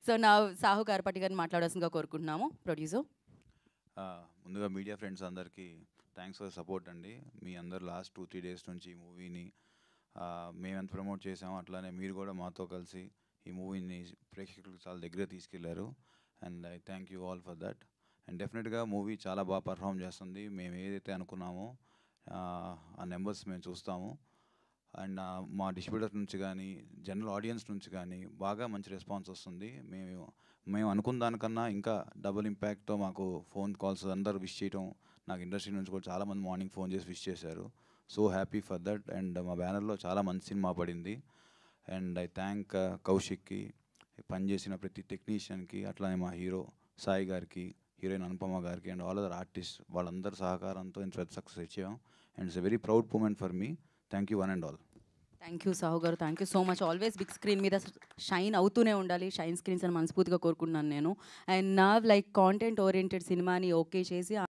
So నా సాహు గారపటి గారిని మాట్లాడాల్సిందిగా కోరుకుంటున్నాము ప్రొడ్యూసర్. ముందుగా మీడియా ఫ్రెండ్స్ అందరికీ థ్యాంక్స్ ఫర్ సపోర్ట్ అండి. మీ అందరు లాస్ట్ 2-3 డేస్ నుంచి ఈ మూవీని మేము ఎంత ప్రమోట్ చేసామో అట్లానే మీరు కూడా మాతో కలిసి ఈ మూవీని ప్రేక్షకులకు చాలా దగ్గర తీసుకెళ్లారు. And I thank you all for that. And డెఫినెట్గా మూవీ చాలా బాగా పర్ఫామ్ చేస్తుంది. మేము ఏదైతే అనుకున్నామో ఆ నెంబర్స్ మేము చూస్తాము. అండ్ మా డిస్ట్రిబ్యూటర్ నుంచి కానీ జనరల్ ఆడియన్స్ నుంచి కానీ బాగా మంచి రెస్పాన్స్ వస్తుంది. మేము అనుకున్న దానికన్నా ఇంకా డబుల్ ఇంపాక్ట్తో మాకు ఫోన్ కాల్స్ అందరూ విష్ చేయడం, నాకు ఇండస్ట్రీ నుంచి కూడా చాలామంది మార్నింగ్ ఫోన్ చేసి విష్ చేశారు. So happy for that. And మా బ్యానర్లో చాలా మంచి సినిమా పడింది. అండ్ ఐ థ్యాంక్ కౌశిక్కి, పనిచేసిన ప్రతి టెక్నీషియన్కి, అట్లానే మా హీరో సాయి గారికి, హీరోయిన్ అనుపమ గారికి అండ్ ఆల్ అదర్ ఆర్టిస్ట్ వాళ్ళందరి సహకారంతో ఇంత పెద్ద సక్సెస్ ఇచ్చాం. And it's a very proud moment for me. Thank you one and all. Thank you Sahu గారు, thank you so much. Always big screen మీద షైన్ అవుతూనే ఉండాలి, షైన్ స్క్రీన్స్ అని మనస్ఫూర్తిగా కోరుకుంటున్నాను నేను. అండ్ నా లైక్ కాంటెంట్ ఓరియంటెడ్ సినిమాని ఓకే చేసి